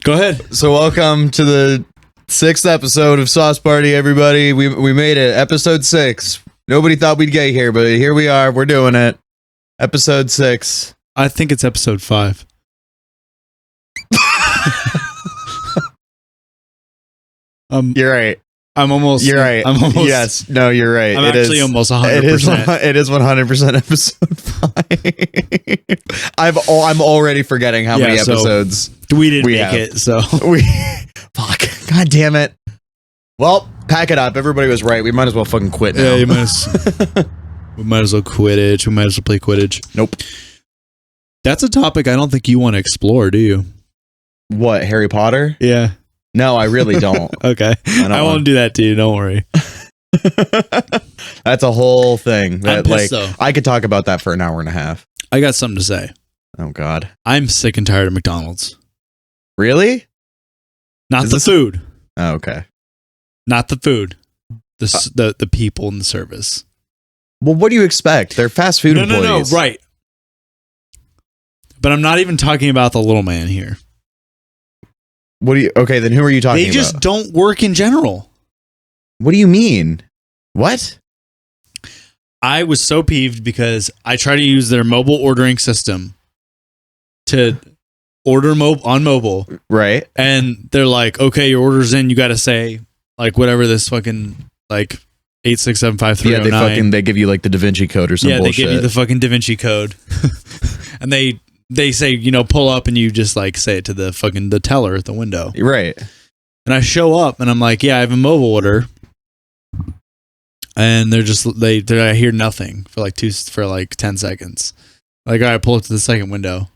Go ahead. So welcome to the 6th episode of Sauce Party, everybody. We made it. Episode 6. Nobody thought we'd get here, but here we are. We're doing it. Episode 6. I think it's episode 5. You're right. I'm almost. You're right. I'm almost. Yes. No, you're right. I'm actually almost 100%. It is 100% episode 5. I'm already forgetting how many episodes we didn't make it. So fuck. God damn it. Well, pack it up. Everybody was right. We might as well fucking quit now. Yeah, we might as well Quidditch. We might as well play Quidditch. Nope. That's a topic I don't think you want to explore, do you? What, Harry Potter? Yeah. No, I really don't. Okay. I won't do that to you. Don't worry. That's a whole thing. That, I'm pissed, though. I could talk about that for an hour and a half. I got something to say. Oh, God. I'm sick and tired of McDonald's. Really? Not the food. Oh, okay. Not the food. The people in the service. Well, what do you expect? They're fast food employees. No, right. But I'm not even talking about the little man here. Okay, then who are you talking about? They just don't work in general. What do you mean? What? I was so peeved because I try to use their mobile ordering system to order on mobile. Right. And they're like, okay, your order's in. You got to say, like, whatever this fucking, like, 8675309. Yeah, they give you, like, the Da Vinci Code or some bullshit. Yeah, they give you the fucking Da Vinci Code. And they say, pull up, and you just like say it to the teller at the window. Right. And I show up and I'm like, yeah, I have a mobile order. And I hear nothing for like 10 seconds. Like, all right, pull up to the second window.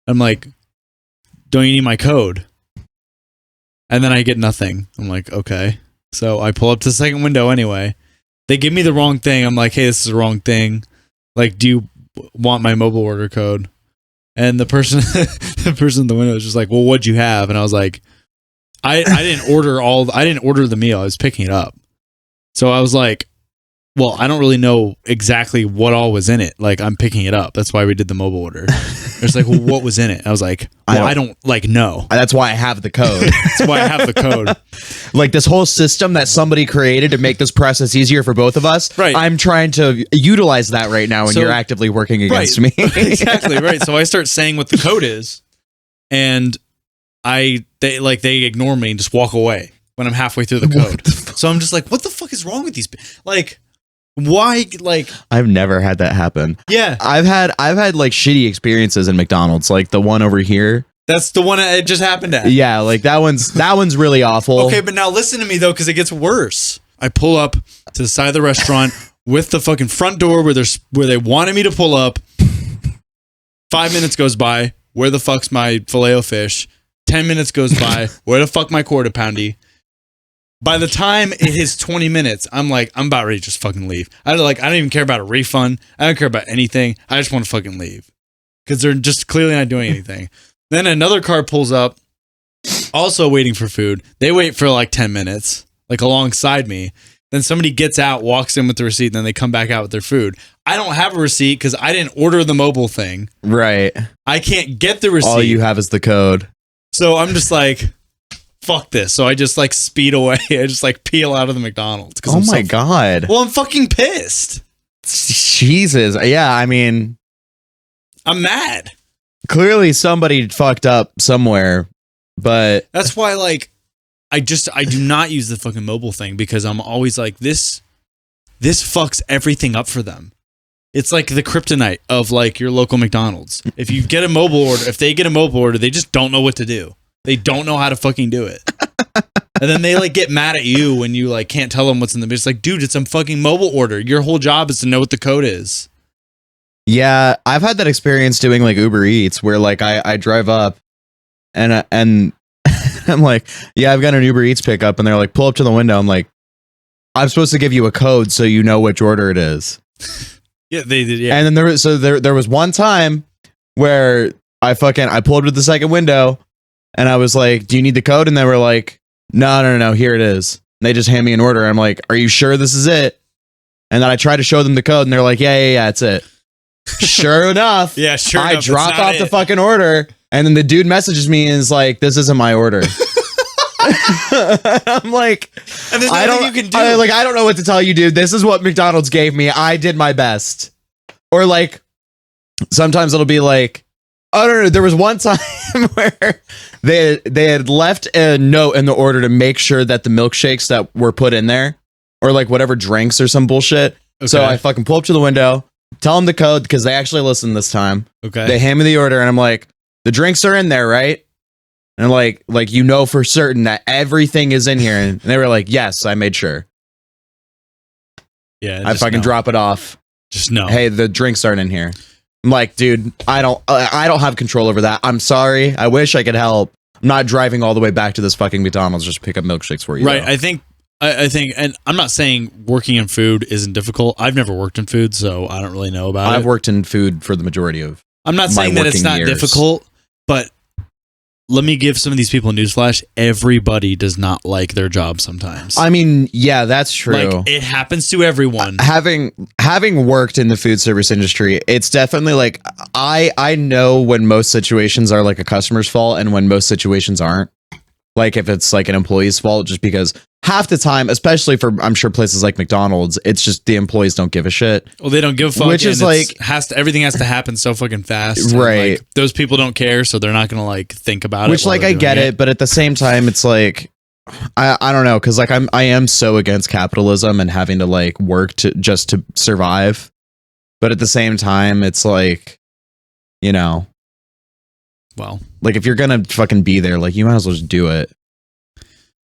I'm like, don't you need my code? And then I get nothing. I'm like, okay. So I pull up to the second window anyway. They give me the wrong thing. I'm like, hey, this is the wrong thing. Like, do you want my mobile order code? And the person in the window was just like, well, what'd you have? And I was like, I didn't order the meal. I was picking it up. So I was like, well, I don't really know exactly what all was in it. Like, I'm picking it up. That's why we did the mobile order. It's like, well, what was in it? I was like, well, I don't like know. That's why I have the code. That's why I have the code. Like, this whole system that somebody created to make this process easier for both of us. Right. I'm trying to utilize that right now, and you're actively working against me. Exactly, right. So I start saying what the code is, and they ignore me and just walk away when I'm halfway through the code. So I'm just like, what the fuck is wrong with these people? Like, why? Like, I've never had that happen. Yeah, I've had like shitty experiences in McDonald's, like the one over here. That's the one it just happened at. Yeah, like that one's really awful. Okay, but now listen to me though, because it gets worse. I pull up to the side of the restaurant with the fucking front door where they wanted me to pull up. 5 minutes goes by. Where the fuck's my Filet-O-Fish? 10 minutes goes by. Where the fuck my quarter poundy? By the time it is 20 minutes, I'm like, I'm about ready to just fucking leave. I don't even care about a refund. I don't care about anything. I just want to fucking leave. Because they're just clearly not doing anything. Then another car pulls up, also waiting for food. They wait for like 10 minutes, like alongside me. Then somebody gets out, walks in with the receipt, and then they come back out with their food. I don't have a receipt because I didn't order the mobile thing. Right. I can't get the receipt. All you have is the code. So I'm just like, fuck this. So I just like speed away. I just like peel out of the McDonald's. Oh my God. Well, I'm fucking pissed. Jesus. Yeah, I mean, I'm mad. Clearly somebody fucked up somewhere, but that's why, like, I do not use the fucking mobile thing because I'm always like, this fucks everything up for them. It's like the kryptonite of like your local McDonald's. If you get a mobile order, if they get a mobile order, they just don't know what to do. They don't know how to fucking do it. And then they like get mad at you when you like can't tell them what's in the. It's like, dude, it's a fucking mobile order. Your whole job is to know what the code is. Yeah, I've had that experience doing like Uber Eats where like I drive up and I'm like, yeah, I've got an Uber Eats pickup, and they're like, pull up to the window. I'm like, I'm supposed to give you a code so you know which order it is. Yeah, they did. Yeah, and then there was one time where I pulled to the second window, and I was like, do you need the code? And they were like, no, here it is. And they just hand me an order. I'm like, are you sure this is it? And then I try to show them the code, and they're like, yeah, it's it. Sure enough. Yeah, sure I enough, dropped off the fucking order, And then the dude messages me and is like, "This isn't my order." I'm like, and there's nothing you can do. I don't know what to tell you, dude. This is what McDonald's gave me. I did my best. Or like, sometimes it'll be like, I don't know. There was one time where they had left a note in the order to make sure that the milkshakes that were put in there, or like whatever drinks or some bullshit. Okay. So I fucking pull up to the window, tell them the code because they actually listened this time. Okay. They hand me the order and I'm like, the drinks are in there, right? And like you know for certain that everything is in here. And they were like, yes, I made sure. Yeah. I fucking drop it off. Just no. Hey, the drinks aren't in here. I'm like, dude, I don't have control over that. I'm sorry. I wish I could help. I'm not driving all the way back to this fucking McDonald's just to pick up milkshakes for you. Right. Though. I think, and I'm not saying working in food isn't difficult. I've never worked in food, so I don't really know about it. I've worked in food for the majority of I'm not saying that it's not difficult, but let me give some of these people a newsflash. Everybody does not like their job sometimes. I mean, yeah, that's true. Like, it happens to everyone. Having worked in the food service industry, it's definitely like I know when most situations are like a customer's fault and when most situations aren't. Like if it's like an employee's fault, just because half the time, especially for I'm sure places like McDonald's, it's just the employees don't give a shit. Well, they don't give a fuck, which is like everything has to happen so fucking fast, right? Like, those people don't care, so they're not gonna like think about it. Which like I get it, but at the same time, it's like I don't know, because like I am so against capitalism and having to like work just to survive, but at the same time, it's like, you know. Well, like if you're gonna fucking be there, like you might as well just do it.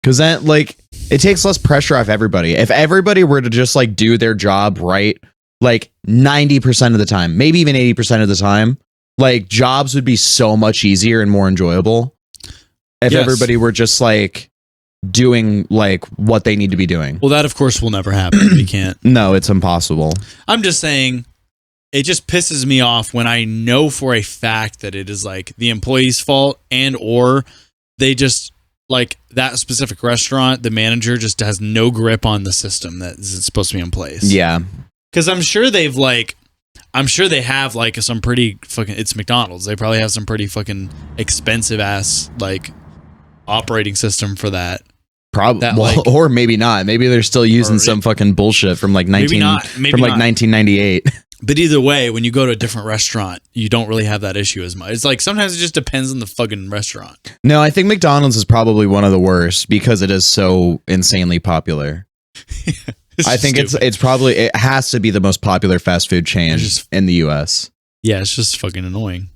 Cause then like it takes less pressure off everybody. If everybody were to just like do their job right, like 90% of the time, maybe even 80% of the time, like jobs would be so much easier and more enjoyable. If everybody were just like doing like what they need to be doing. Well, that of course will never happen. We can't. No, it's impossible. I'm just saying. It just pisses me off when I know for a fact that it is like the employee's fault and or they just like that specific restaurant, the manager just has no grip on the system that is supposed to be in place. Yeah. Because I'm sure they have like some pretty fucking, it's McDonald's. They probably have some pretty fucking expensive ass like operating system for that. Probably, well, or maybe not. Maybe they're still using some fucking bullshit from like 1998. But either way, when you go to a different restaurant, you don't really have that issue as much. It's like sometimes it just depends on the fucking restaurant. No, I think McDonald's is probably one of the worst because it is so insanely popular. I think it's probably, it has to be the most popular fast food chain in the US. Yeah, it's just fucking annoying.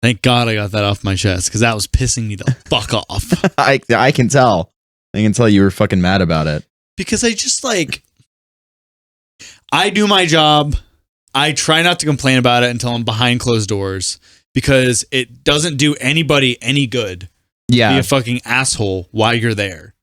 Thank God I got that off my chest because that was pissing me the fuck off. I can tell. I can tell you were fucking mad about it. Because I just like, I do my job. I try not to complain about it until I'm behind closed doors because it doesn't do anybody any good. Yeah. Be a fucking asshole while you're there.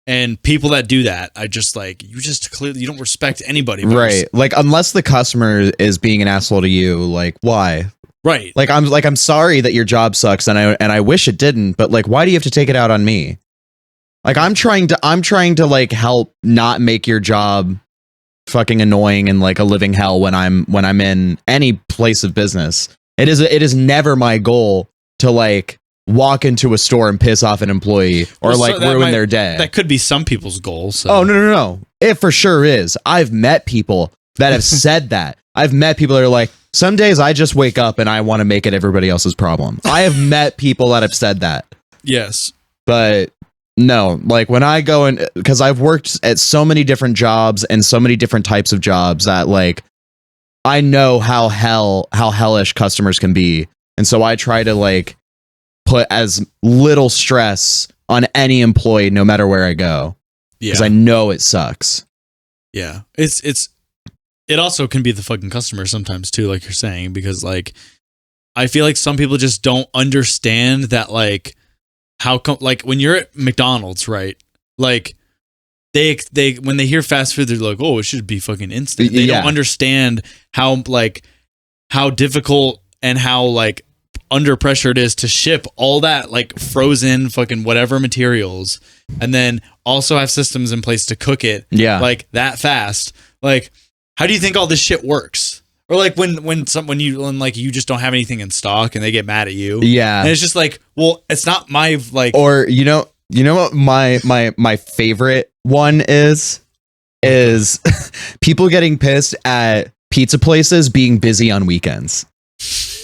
And people that do that, I just like, you just clearly, you don't respect anybody. Right. Like, unless the customer is being an asshole to you, like, why? Right. I'm sorry that your job sucks and I wish it didn't, but like, why do you have to take it out on me? Like, I'm trying to like help not make your job fucking annoying and like a living hell when I'm in any place of business. It is never my goal to like walk into a store and piss off an employee or like ruin their day. That could be some people's goal. So. Oh, no. It for sure is. I've met people that have said that. I've met people that are like, some days I just wake up and I want to make it everybody else's problem. I have met people that have said that. Yes. But no, like when I go in, because I've worked at so many different jobs and so many different types of jobs that like, I know how hellish customers can be. And so I try to like put as little stress on any employee, no matter where I go. Yeah. Because I know it sucks. Yeah. It also can be the fucking customer sometimes too, like you're saying, because like, I feel like some people just don't understand that like, how come, like when you're at McDonald's, right? Like they when they hear fast food, they're like, oh, it should be fucking instant. They don't understand how difficult and how like under pressure it is to ship all that like frozen fucking whatever materials, and then also have systems in place to cook it like that fast. Like, how do you think all this shit works? Or like when you just don't have anything in stock and they get mad at you. Yeah. And it's just like, well, it's not my like. Or you know what my favorite one is people getting pissed at pizza places being busy on weekends.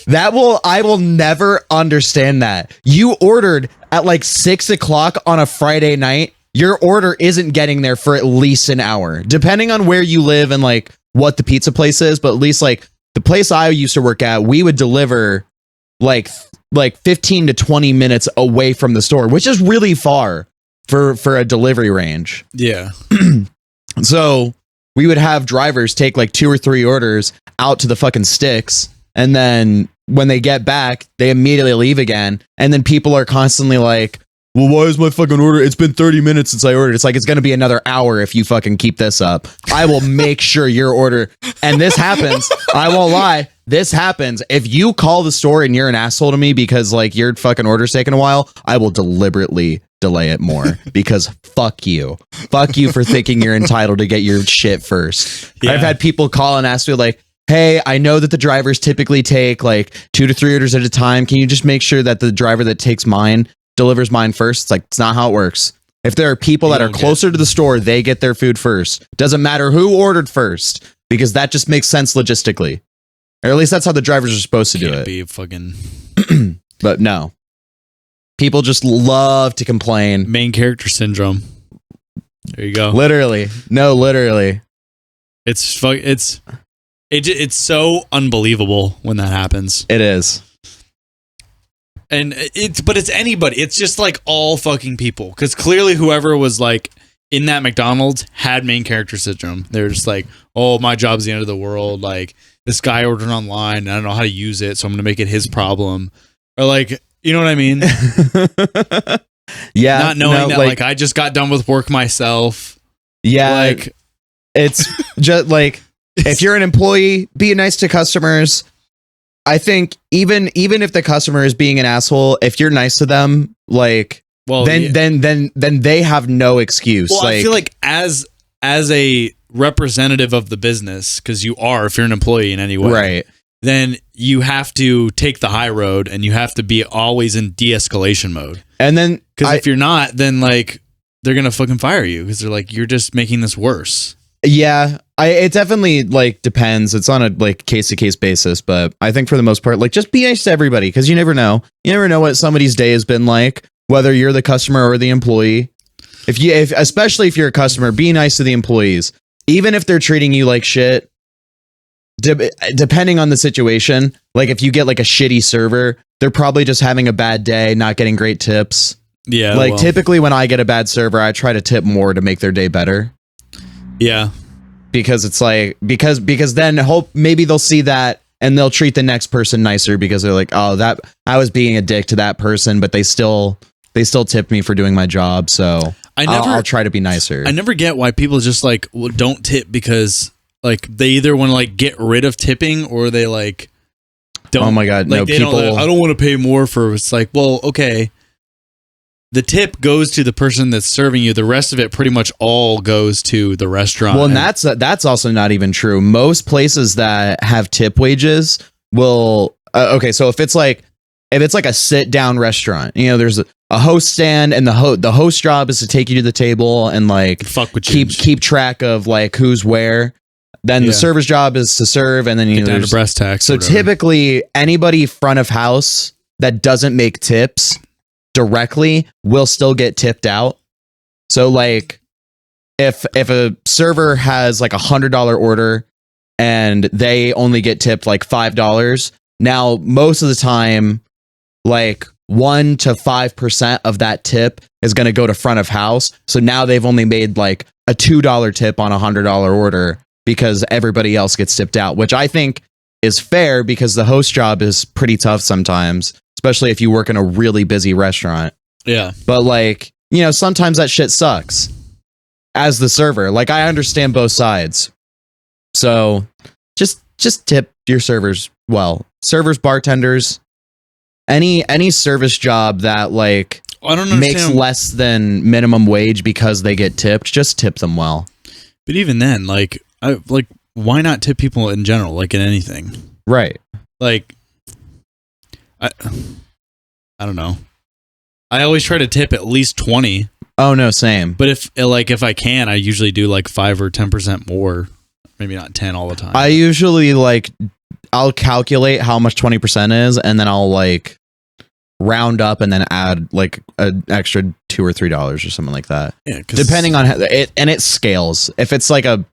I will never understand that. You ordered at like 6:00 on a Friday night. Your order isn't getting there for at least an hour, depending on where you live and like what the pizza place is. But at least like the place I used to work at, we would deliver like 15 to 20 minutes away from the store, which is really far for a delivery range. Yeah. So we would have drivers take like 2 or 3 orders out to the fucking sticks. And then when they get back, they immediately leave again. And then people are constantly like, well, why is my fucking order? It's been 30 minutes since I ordered. It's like, it's going to be another hour if you fucking keep this up. I will make sure your order. And this happens. I won't lie. This happens. If you call the store and you're an asshole to me because like your fucking order's taking a while, I will deliberately delay it more because fuck you. Fuck you for thinking you're entitled to get your shit first. Yeah. I've had people call and ask me like, hey, I know that the drivers typically take like 2 to 3 orders at a time. Can you just make sure that the driver that takes mine delivers mine first? It's like, it's not how it works. If there are people that are closer to the store, they get their food first. Doesn't matter who ordered first, because that just makes sense logistically. Or at least that's how the drivers are supposed to do it. Be fucking But no. People just love to complain. Main character syndrome. There you go. Literally. No, literally. It's so unbelievable when that happens. It is. And it's anybody. It's just like all fucking people. Because clearly whoever was like in that McDonald's had main character syndrome. They're just like, oh, my job's the end of the world. Like, this guy ordered online. I don't know how to use it, so I'm going to make it his problem. Or like, you know what I mean? Yeah. Not knowing that like I just got done with work myself. Yeah. Like, it's just like, if you're an employee, be nice to customers. I think even if the customer is being an asshole, if you're nice to them, like, well, then they have no excuse. Well, like, I feel like as a representative of the business, because you are, if you're an employee in any way, right, then you have to take the high road and you have to be always in de-escalation mode. And then, because if you're not, then like they're gonna fucking fire you because they're like, you're just making this worse. Yeah, it definitely like depends. It's on a like case to case basis, but I think for the most part, like, just be nice to everybody, because you never know. You never know what somebody's day has been like, whether you're the customer or the employee. Especially if you're a customer, be nice to the employees, even if they're treating you like shit. Depending on the situation, like if you get like a shitty server, they're probably just having a bad day, not getting great tips. Yeah, like typically when I get a bad server, I try to tip more to make their day better. Yeah. Because it's like, because then maybe they'll see that and they'll treat the next person nicer, because they're like, oh, that I was being a dick to that person, but they still tipped me for doing my job. So I'll try to be nicer. I never get why people just like, well, don't tip, because like they either want to like get rid of tipping or they like don't. Oh my God. Like, no, people. I don't want to pay more for, it's like, well, okay. The tip goes to the person that's serving you. The rest of it pretty much all goes to the restaurant. Well, and that's also not even true. Most places that have tip wages will. Okay, so if it's like a sit down restaurant, you know, there's a host stand, and the host job is to take you to the table and like fuck with keep track of like who's where. Then the server's job is to serve, and then you get down to breast tax. So typically, anybody front of house that doesn't make tips directly will still get tipped out. So like if a server has like $100 order and they only get tipped like $5, now most of the time like 1 to 5% of that tip is going to go to front of house. So now they've only made like a $2 tip on a $100 order, because everybody else gets tipped out, which I think is fair, because the host job is pretty tough sometimes, especially if you work in a really busy restaurant. Yeah. But like, you know, sometimes that shit sucks as the server. Like, I understand both sides. So just tip your servers well. Servers, bartenders, any service job that like I don't makes less than minimum wage because they get tipped, just tip them well. But even then, like why not tip people in general, like in anything? Right. Like, I don't know. I always try to tip at least 20. Oh no, same. But if I can, I usually do like 5 or 10% more. Maybe not 10 all the time. I usually I'll calculate how much 20% is, and then I'll like round up and then add like an extra $2 or $3 or something like that. Yeah, depending on it, and it scales. If it's like a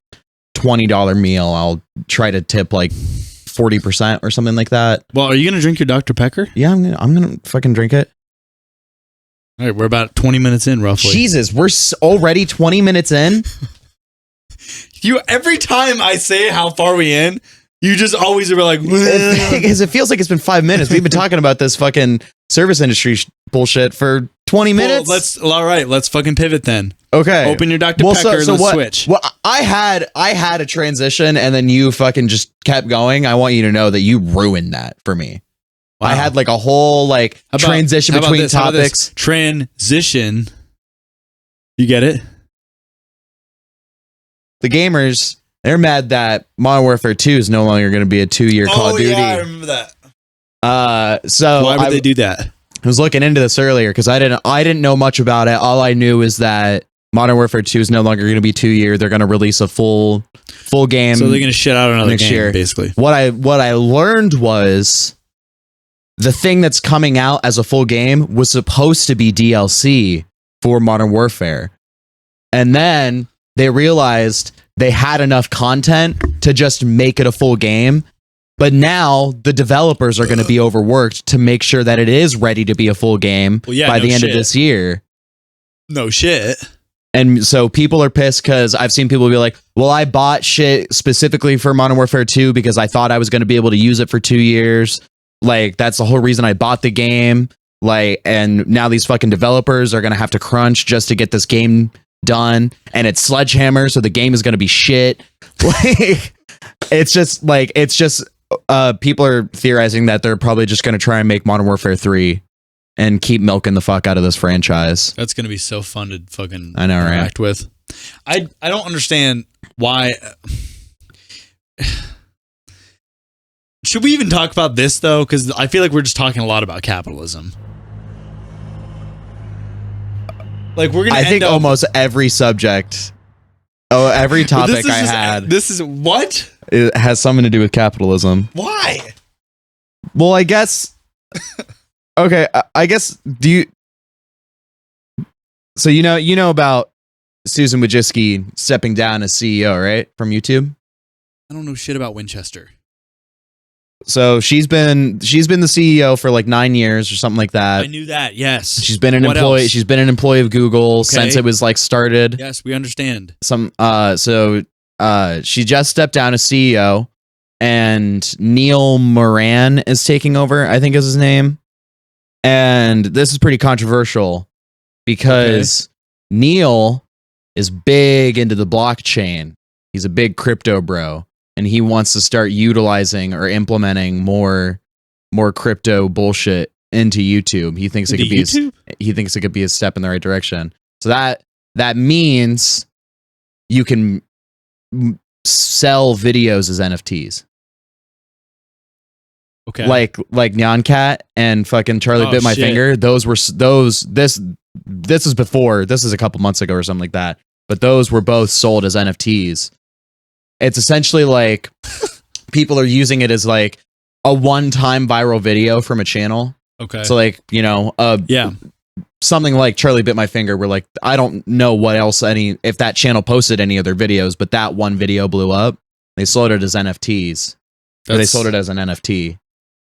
$20 meal, I'll try to tip like 40% or something like that. Well, are you gonna drink your Dr. Pecker? Yeah, I'm gonna fucking drink it. All right, we're about 20 minutes in, roughly. Jesus, we're already 20 minutes in. Every time I say how far we in, you just always are like, because it feels like it's been 5 minutes. We've been talking about this fucking service industry bullshit for 20 minutes. All right, let's fucking pivot then. Okay. Open your Dr. Pecker and let's switch. Well, I had a transition and then you fucking just kept going. I want you to know that you ruined that for me. Wow. I had like a whole transition between topics. Transition. You get it? The gamers, they're mad that Modern Warfare 2 is no longer going to be a 2-year Call of Duty. Yeah, I remember that. So why would they do that? I was looking into this earlier because I didn't know much about it. All I knew is that Modern Warfare 2 is no longer going to be 2 year. They're going to release a full game. So they're going to shit out another game year, basically. What I learned was the thing that's coming out as a full game was supposed to be DLC for Modern Warfare. And then they realized they had enough content to just make it a full game. But now the developers are going to be overworked to make sure that it is ready to be a full game by the end of this year. No shit. And so people are pissed because I've seen people be like, well, I bought shit specifically for Modern Warfare 2 because I thought I was going to be able to use it for 2 years. Like, that's the whole reason I bought the game. Like, and now these fucking developers are going to have to crunch just to get this game done. And it's Sledgehammer, so the game is going to be shit. Like, it's just people are theorizing that they're probably just going to try and make Modern Warfare 3 and keep milking the fuck out of this franchise. That's going to be so fun to fucking interact with. I don't understand why. Should we even talk about this, though? Because I feel like we're just talking a lot about capitalism. Like, we're going to I think almost every subject, every topic I had. This is what? It has something to do with capitalism. Why? Well, I guess. Okay, I guess. Do you? So you know about Susan Wojcicki stepping down as CEO, right, from YouTube? I don't know shit about Winchester. So she's been the CEO for like 9 years or something like that. I knew that. Yes. She's been an employee. She's been an employee of Google since it was like started. Yes, we understand. So she just stepped down as CEO, and Neil Moran is taking over, I think is his name. And this is pretty controversial because Neil is big into the blockchain. He's a big crypto bro, and he wants to start utilizing or implementing more crypto bullshit into YouTube. He thinks it could be a step in the right direction. So that means you can sell videos as NFTs. Okay. Like Nyan Cat and fucking Charlie Bit My Finger. This is before. This is a couple months ago or something like that. But those were both sold as NFTs. It's essentially like people are using it as like a one-time viral video from a channel. Okay. So like, something like Charlie Bit My Finger, where like, I don't know what else if that channel posted any other videos, but that one video blew up. They sold it as NFTs. Or they sold it as an NFT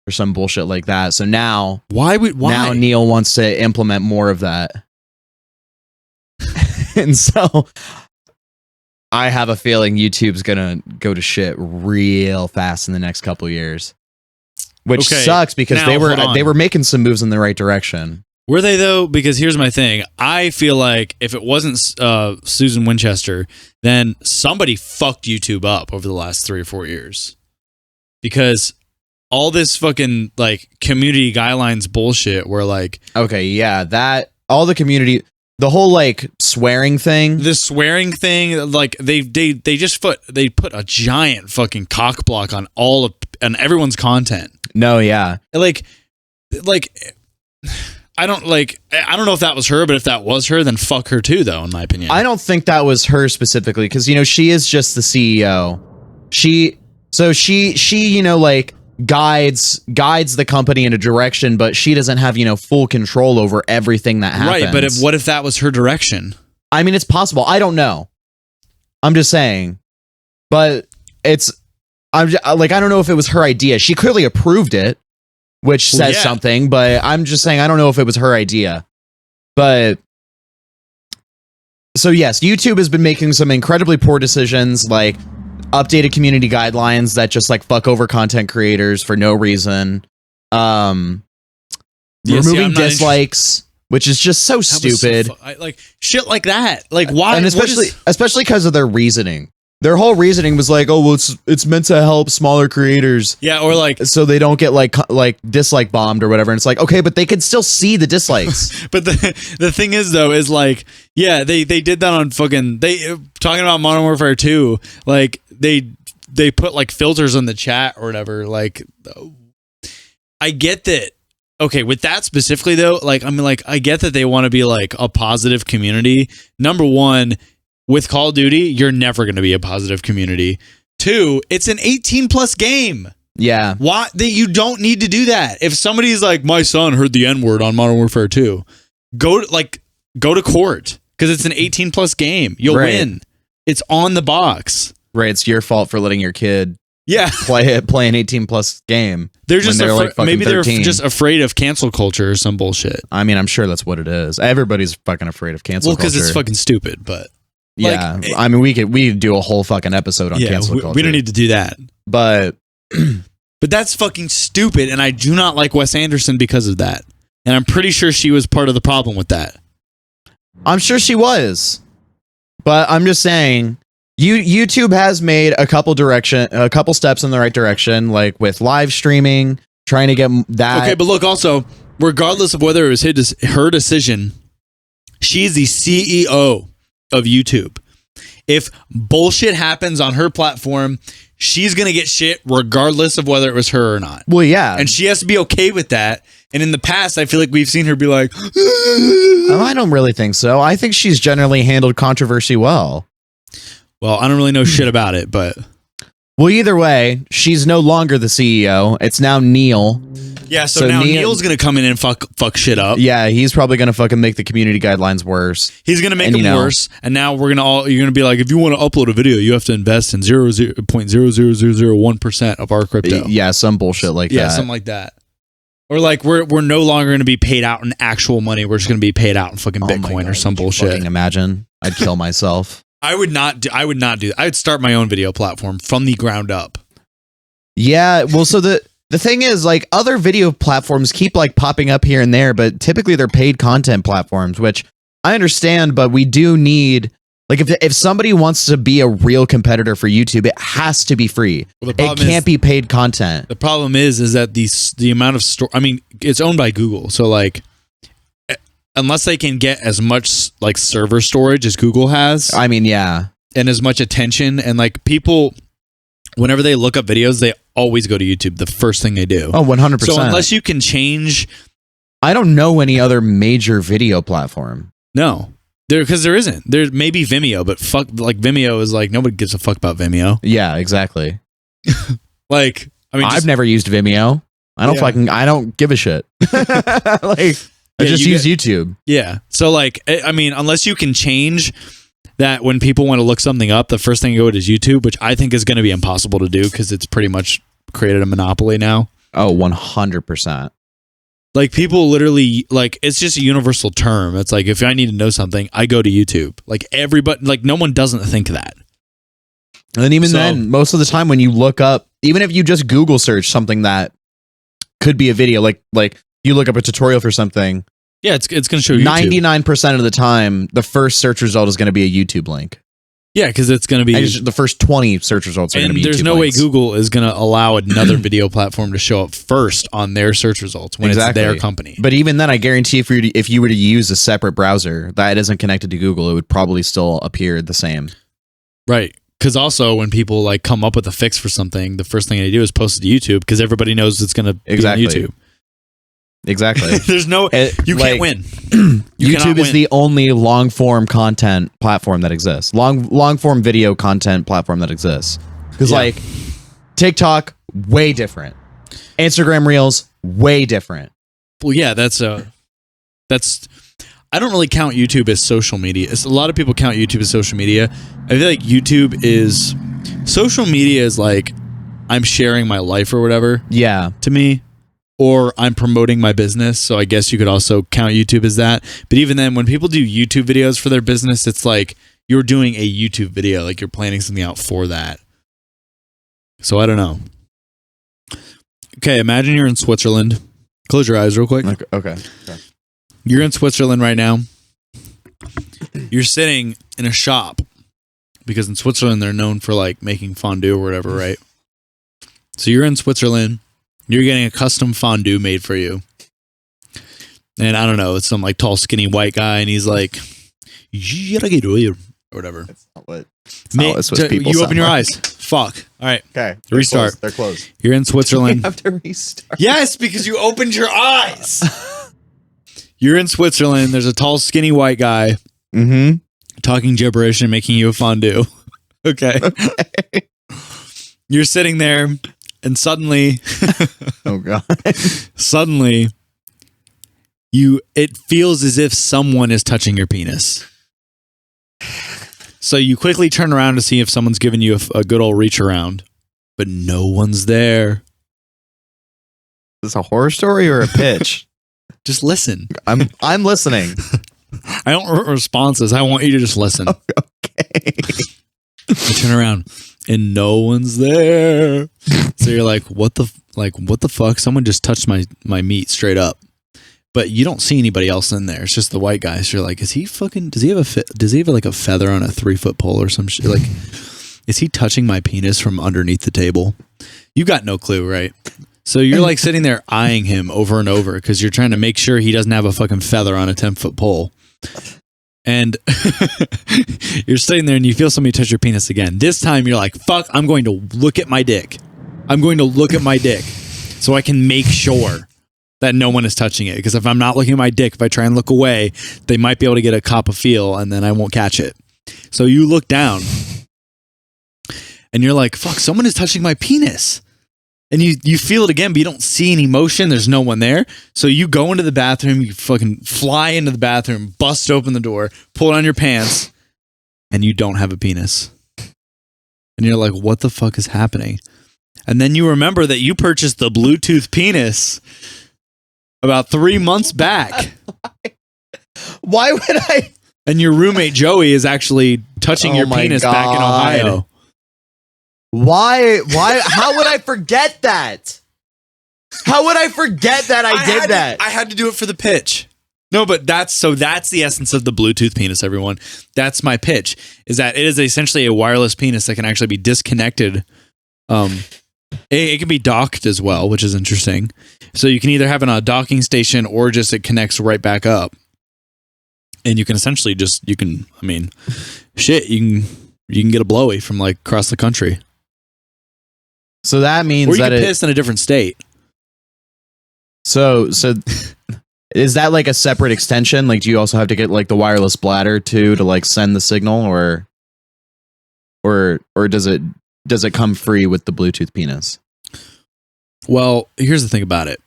or some bullshit like that. So now now Neil wants to implement more of that. And so I have a feeling YouTube's gonna go to shit real fast in the next couple years. Which sucks because they were making some moves in the right direction. Were they though? Because here's my thing. I feel like if it wasn't Susan Winchester, then somebody fucked YouTube up over the last 3 or 4 years. Because all this fucking like community guidelines bullshit where like that all the community the whole like swearing thing. The swearing thing, like they put a giant fucking cock block on on everyone's content. No, yeah. Like I don't know if that was her, but if that was her, then fuck her too, though, in my opinion. I don't think that was her specifically, because she is just the CEO. She like guides the company in a direction, but she doesn't have full control over everything that happens. Right, but what if that was her direction? I mean, it's possible. I don't know. I'm just saying, but I don't know if it was her idea. She clearly approved it, which says something, but I'm just saying I don't know if it was her idea. But so yes, YouTube has been making some incredibly poor decisions, like updated community guidelines that just like fuck over content creators for no reason. Removing dislikes, which is just so stupid. Like shit like that. Like why? And especially because of their reasoning. Their whole reasoning was like, oh, well, it's meant to help smaller creators. Yeah, or like so they don't get like dislike bombed or whatever. And it's like, okay, but they could still see the dislikes. But the thing is though, is like, yeah, they did that on fucking talking about Modern Warfare 2. Like they put like filters on the chat or whatever. Like I get that. Okay, with that specifically though, like I mean, like I get that they want to be like a positive community. Number one. With Call of Duty, you're never going to be a positive community. 2, it's an 18+ game. Yeah. Why you don't need to do that. If somebody's like, my son heard the N-word on Modern Warfare 2, go to court because it's an 18+ game. You'll win. It's on the box. Right. It's your fault for letting your kid play an 18+ game. They're just maybe 13. They're just afraid of cancel culture or some bullshit. I mean, I'm sure that's what it is. Everybody's fucking afraid of cancel culture. Well, because it's fucking stupid, but. Yeah, like, I mean, we could do a whole fucking episode on cancel culture. We don't need to do that. But that's fucking stupid, and I do not like Wes Anderson because of that. And I'm pretty sure she was part of the problem with that. I'm sure she was. But I'm just saying, YouTube has made a couple steps in the right direction, like with live streaming, trying to get that. Okay, but look, also, regardless of whether it was her decision, she's the CEO of YouTube. If bullshit happens on her platform, she's gonna get shit regardless of whether it was her or not. Well, yeah, and she has to be okay with that. And in the past, I feel like we've seen her be like, I don't really think so. I think she's generally handled controversy well. Well, I don't really know shit about it, but well, either way, she's no longer the CEO. It's now Neil. Yeah, so now Neil's gonna come in and fuck shit up. Yeah, he's probably gonna fucking make the community guidelines worse. He's gonna make them worse, and now you're gonna be like, if you want to upload a video, you have to invest in 0.00001% of our crypto. Yeah, some bullshit like that. Yeah, something like that. Or like we're no longer gonna be paid out in actual money. We're just gonna be paid out in fucking Bitcoin or some bullshit. Fucking imagine, I'd kill myself. I would not do. I would start my own video platform from the ground up. Yeah, well, so the thing is, like, other video platforms keep like popping up here and there, but typically they're paid content platforms, which I understand, but we do need, like, if somebody wants to be a real competitor for YouTube, it has to be free. Well, it can't be paid content. The problem is that the amount of I mean, it's owned by Google, so like, unless they can get as much like server storage as Google has, I mean, yeah, and as much attention, and like people, whenever they look up videos, they always go to YouTube. The first thing they do. Oh, 100%. So unless you can change, I don't know any other major video platform. No, because there isn't. There may be Vimeo, but fuck, like Vimeo is like nobody gives a fuck about Vimeo. Yeah, exactly. Like, I mean, I've never used Vimeo. I don't give a shit. Like, I just use YouTube. Yeah. So like, I mean, unless you can change that when people want to look something up, the first thing you go to is YouTube, which I think is going to be impossible to do because it's pretty much created a monopoly now. Oh, 100%. Like people literally, like, it's just a universal term. It's like, if I need to know something, I go to YouTube. Like everybody, like no one doesn't think that. And then even then, most of the time when you look up, even if you just Google search something that could be a video, like you look up a tutorial for something. Yeah, it's going to show you 99% of the time, the first search result is going to be a YouTube link. Yeah, because it's going to be the first 20 search results are going to be there's YouTube no links. way Google is going to allow another video platform to show up first on their search results when it's their company. But even then, I guarantee if you were to use a separate browser that isn't connected to Google, it would probably still appear the same. Right. Because also when people like come up with a fix for something, the first thing they do is post it to YouTube because everybody knows it's going to be on YouTube. Exactly. There's no, you can't win. YouTube is the only long form content platform that exists. Long form video content platform that exists. Because like TikTok, way different. Instagram Reels, way different. Well, yeah, that's I don't really count YouTube as social media. A lot of people count YouTube as social media. I feel like YouTube is social media is like I'm sharing my life or whatever. Yeah. To me. Or I'm promoting my business, so I guess you could also count YouTube as that. But even then, when people do YouTube videos for their business, it's like you're doing a YouTube video, like you're planning something out for that. So I don't know. Okay, imagine you're in Switzerland. Close your eyes real quick. Okay. You're in Switzerland right now. You're sitting in a shop because in Switzerland they're known for like making fondue or whatever, right? So you're in Switzerland. You're getting a custom fondue made for you. And I don't know, it's some like tall, skinny white guy, and he's like, or whatever. That's not what Swiss people you open your like. eyes. Fuck. All right. Okay. Restart. They're closed. You're in Switzerland. You have to restart. Yes, because you opened your eyes. You're in Switzerland. There's a tall, skinny white guy talking gibberish and making you a fondue. Okay. You're sitting there. And suddenly, oh god! Suddenly, it feels as if someone is touching your penis. So you quickly turn around to see if someone's giving you a good old reach around, but no one's there. Is this a horror story or a pitch? Just listen. I'm listening. I don't want responses. I want you to just listen. Okay. You turn around. And no one's there. So you're like, what the fuck? Someone just touched my meat straight up. But you don't see anybody else in there. It's just the white guy. So you're like, does he have like a feather on a 3-foot pole or some shit? Like, is he touching my penis from underneath the table? You got no clue, right? So you're like sitting there eyeing him over and over because you're trying to make sure he doesn't have a fucking feather on a 10-foot pole. And you're sitting there and you feel somebody touch your penis again. This time you're like, fuck, I'm going to look at my dick. I'm going to look at my dick so I can make sure that no one is touching it. Because if I'm not looking at my dick, if I try and look away, they might be able to get a cop of feel and then I won't catch it. So you look down and you're like, fuck, someone is touching my penis. And you feel it again, but you don't see any motion. There's no one there. So you go into the bathroom, you fucking fly into the bathroom, bust open the door, pull it on your pants, and you don't have a penis. And you're like, what the fuck is happening? And then you remember that you purchased the Bluetooth penis about 3 months back. Why would I? And your roommate Joey is actually touching your penis back in Ohio. Why? How would I forget that? How would I forget that I did that? I had to do it for the pitch. No, but that's the essence of the Bluetooth penis, everyone. That's my pitch, is that it is essentially a wireless penis that can actually be disconnected. It can be docked as well, which is interesting. So you can either have it on a docking station or just it connects right back up. And you can essentially you can get a blowy from like across the country. So that means or you that get pissed in a different state. So is that like a separate extension? Like, do you also have to get like the wireless bladder too to like send the signal, or does it come free with the Bluetooth penis? Well, here's the thing about it.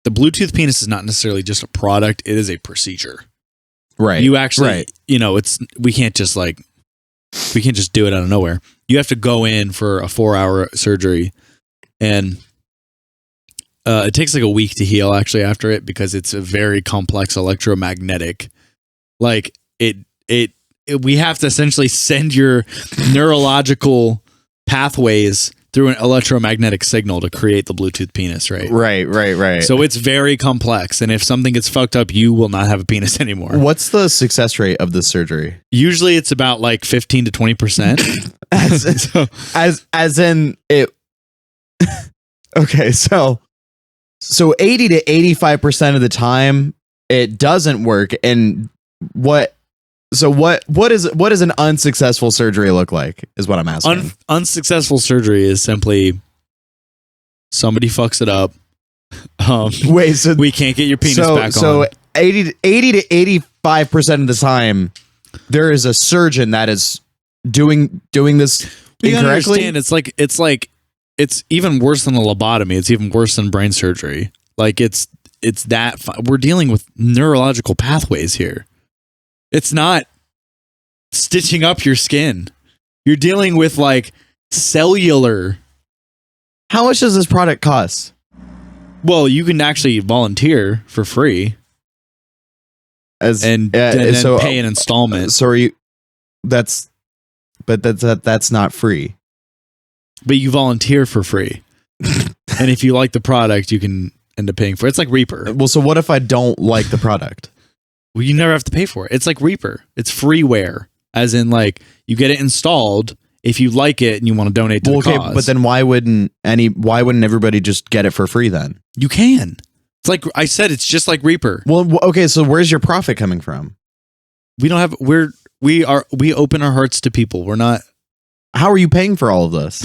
The Bluetooth penis is not necessarily just a product; it is a procedure. Right. You actually, we can't just do it out of nowhere. You have to go in for a 4-hour surgery, and it takes like a week to heal actually after it because it's a very complex electromagnetic. Like we have to essentially send your neurological pathways through an electromagnetic signal to create the Bluetooth penis, right? Right. So it's very complex, and if something gets fucked up, you will not have a penis anymore. What's the success rate of this surgery? Usually it's about like 15 to 20%. as in it. Okay, so 80 to 85% of the time it doesn't work. And what does an unsuccessful surgery look like is what I'm asking. Unsuccessful surgery is simply somebody fucks it up. Wait, so we can't get your penis back on. So 80 to 85% of the time there is a surgeon that is doing this incorrectly. It's even worse than a lobotomy. It's even worse than brain surgery. Like we're dealing with neurological pathways here. It's not stitching up your skin. You're dealing with like cellular. How much does this product cost? Well, you can actually volunteer for free and then pay an installment. So are you? That's not free. But you volunteer for free. And if you like the product, you can end up paying for it. It's like Reaper. Well, so what if I don't like the product? Well, you never have to pay for it. It's like Reaper. It's freeware. As in, like, you get it installed if you like it and you want to donate to the cause. But then why wouldn't everybody just get it for free then? You can. It's like I said, it's just like Reaper. Well, okay, so where's your profit coming from? We open our hearts to people. We're not. How are you paying for all of this?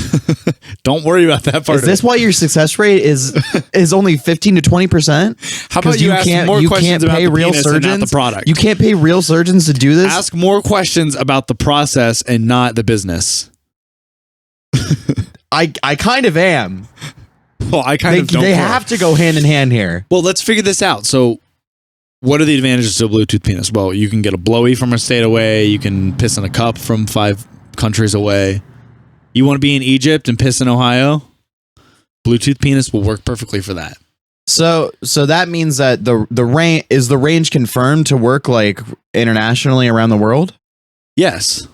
Don't worry about that part. Is this why your success rate is only 15 to 20%? How about you ask more questions about the real surgeons and not the product? You can't pay real surgeons to do this? Ask more questions about the process and not the business. I kind of am. Well, I kind of don't. They have to go hand in hand here. Well, let's figure this out. So, what are the advantages of a Bluetooth penis? Well, you can get a blowy from a state away. You can piss in a cup from 5 countries away. You want to be in Egypt and piss in Ohio? Bluetooth penis will work perfectly for that. So that means that the range confirmed to work like internationally around the world? Yes.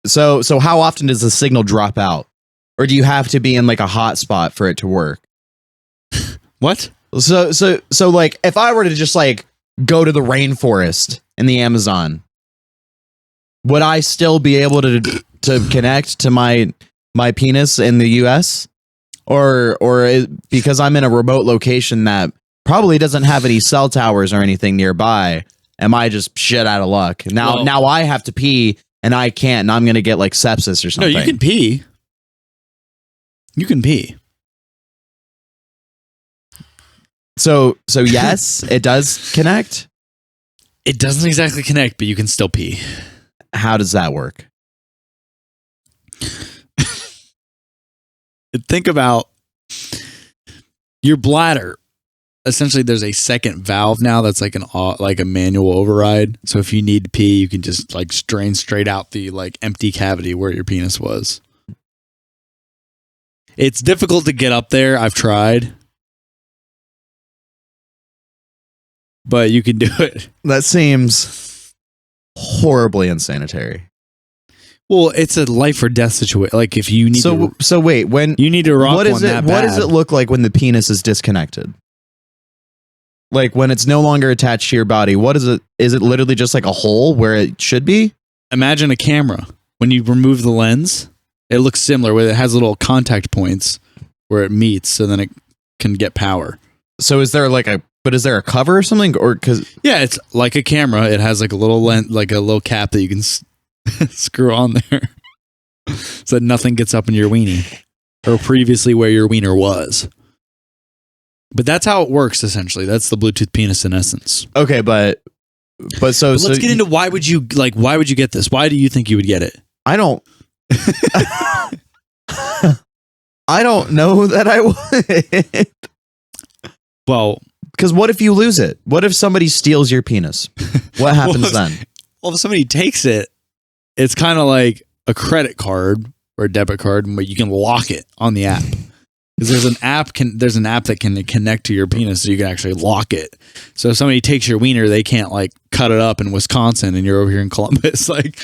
So how often does the signal drop out? Or do you have to be in like a hot spot for it to work? What? So like if I were to just like go to the rainforest in the Amazon, would I still be able to connect to my penis in the US? Or because I'm in a remote location that probably doesn't have any cell towers or anything nearby, am I just shit out of luck? Now I have to pee and I can't, and I'm going to get like sepsis or something. No, you can pee. You can pee. So yes, it does connect? It doesn't exactly connect, but you can still pee. How does that work? Think about your bladder. Essentially, there's a second valve now that's like a manual override. So if you need to pee, you can just like drain straight out the like empty cavity where your penis was. It's difficult to get up there. I've tried. But you can do it. That seems horribly unsanitary. Well, it's a life or death situation. Like if you need so wait, when you need to rock what is one it? that What bad, does it look like when the penis is disconnected? Like when it's no longer attached to your body, what is it? Is it literally just like a hole where it should be? Imagine a camera. When you remove the lens, it looks similar where it has little contact points where it meets, so then it can get power. So is there is there a cover or something? Or yeah, it's like a camera. It has like a little like a little cap that you can screw on there so that nothing gets up in your weenie or previously where your wiener was. But that's how it works essentially. That's the Bluetooth penis in essence. Okay, but let's get into why would you get this? Why do you think you would get it? I don't I don't know that I would. Well, because what if you lose it? What if somebody steals your penis? What happens then? Well, if somebody takes it, it's kind of like a credit card or a debit card, but you can lock it on the app. Because there's an app that can connect to your penis, so you can actually lock it. So if somebody takes your wiener, they can't like cut it up in Wisconsin, and you're over here in Columbus, like,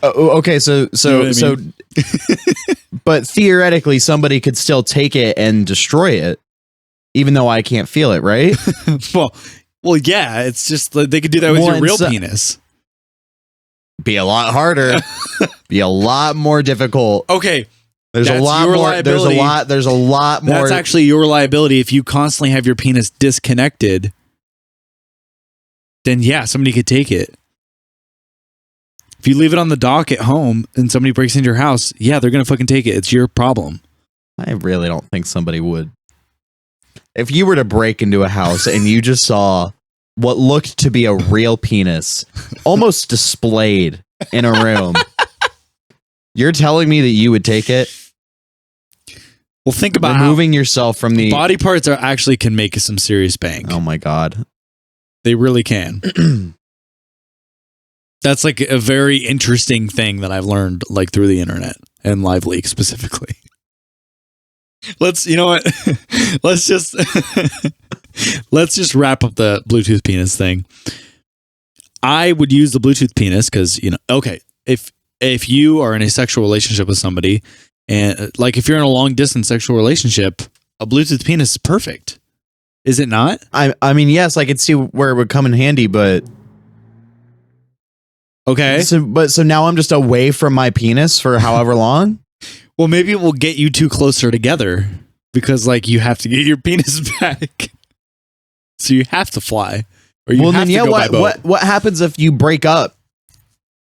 Okay, so You know what I mean? but theoretically somebody could still take it and destroy it, even though I can't feel it, right? well, yeah. It's just like they could do that with Well, your and real so- penis. Be a lot harder. Be a lot more difficult. Okay, There's a That's lot your more. liability. There's a lot more. that's actually your liability. If you constantly have your penis disconnected, then yeah, somebody could take it. If you leave it on the dock at home and somebody breaks into your house, yeah, they're gonna fucking take it. It's your problem. I really don't think somebody would. If you were to break into a house and you just saw what looked to be a real penis almost displayed in a room, you're telling me that you would take it? Well, think about Removing yourself from the body parts are actually can make some serious bank. Oh my god. They really can. That's like a very interesting thing that I've learned like through the internet and Live Leak specifically. You know what? let's just wrap up the Bluetooth penis thing. I would use the Bluetooth penis because, okay, if you are in a sexual relationship with somebody, and like if you're in a long distance sexual relationship, a Bluetooth penis is perfect. Is it not? I mean, yes, I could see where it would come in handy, but okay. So now I'm just away from my penis for however long. Well, maybe it will get you two closer together because, like, you have to get your penis back, so you have to fly. Or you have to go by boat. What happens if you break up,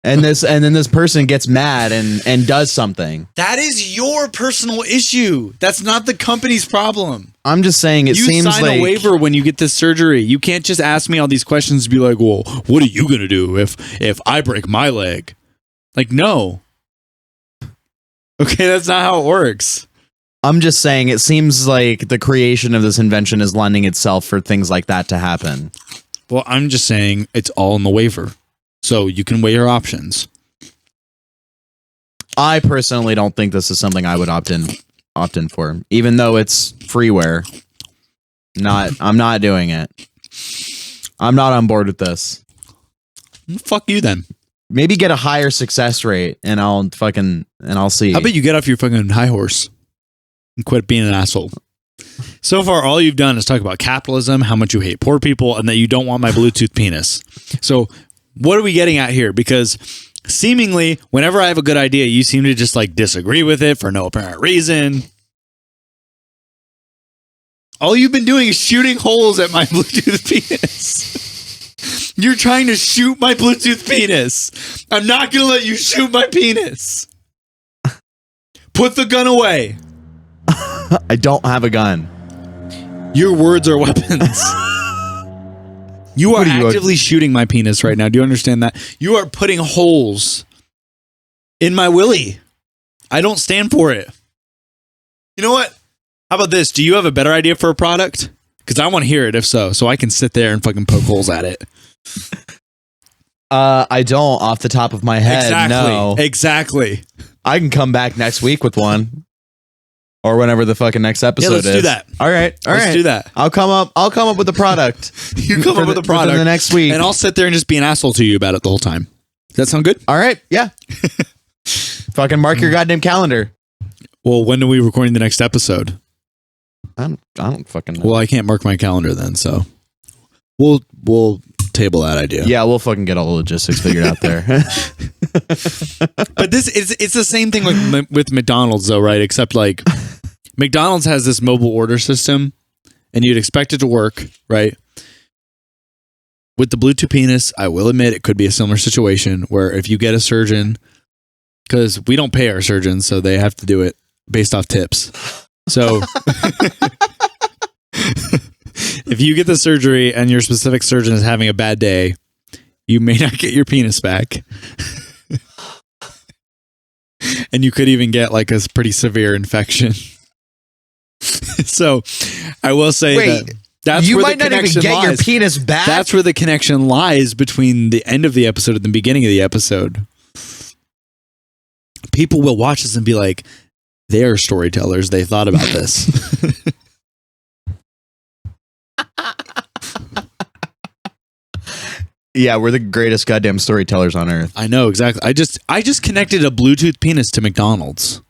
and then this person gets mad and does something? That is your personal issue. That's not the company's problem. I'm just saying it seems like you sign a waiver when you get this surgery. You can't just ask me all these questions and be like, well, what are you going to do if I break my leg? Like, no. Okay, that's not how it works. I'm just saying it seems like the creation of this invention is lending itself for things like that to happen. Well, I'm just saying it's all in the waiver. So you can weigh your options. I personally don't think this is something I would opt in for, even though it's freeware. I'm not doing it. I'm not on board with this. Fuck you then. Maybe get a higher success rate and I'll see. How about you get off your fucking high horse and quit being an asshole? So far, all you've done is talk about capitalism, how much you hate poor people, and that you don't want my Bluetooth penis. So what are we getting at here? Because seemingly, whenever I have a good idea, you seem to just like disagree with it for no apparent reason. All you've been doing is shooting holes at my Bluetooth penis. You're trying to shoot my Bluetooth penis. I'm not going to let you shoot my penis. Put the gun away. I don't have a gun. Your words are weapons. You are actively shooting my penis right now. Do you understand that? You are putting holes in my willy. I don't stand for it. You know what? How about this? Do you have a better idea for a product? Because I want to hear it if so I can sit there and fucking poke holes at it. I don't off the top of my head. Exactly. No. Exactly. I can come back next week with one. Or whenever the fucking next episode is. Let's do that. All right. Let's do that. I'll come up with a product. You come up with a product the next week. And I'll sit there and just be an asshole to you about it the whole time. Does that sound good? All right. Yeah. Fucking mark your goddamn calendar. Well, when are we recording the next episode? I don't fucking know. Well, I can't mark my calendar then, so we'll table that idea. Yeah, we'll fucking get all the logistics figured out there. But it's the same thing with McDonald's though, right? Except like McDonald's has this mobile order system and you'd expect it to work, right? With the Bluetooth penis, I will admit it could be a similar situation where if you get a surgeon, because we don't pay our surgeons, so they have to do it based off tips. So if you get the surgery and your specific surgeon is having a bad day, you may not get your penis back. And you could even get like a pretty severe infection. So I will say that's you where might the not even connection get your lies. penis back. That's where the connection lies between the end of the episode and the beginning of the episode. People will watch this and be like, they're storytellers. They thought about this. Yeah, we're the greatest goddamn storytellers on earth. I know, exactly. I just connected a Bluetooth penis to McDonald's.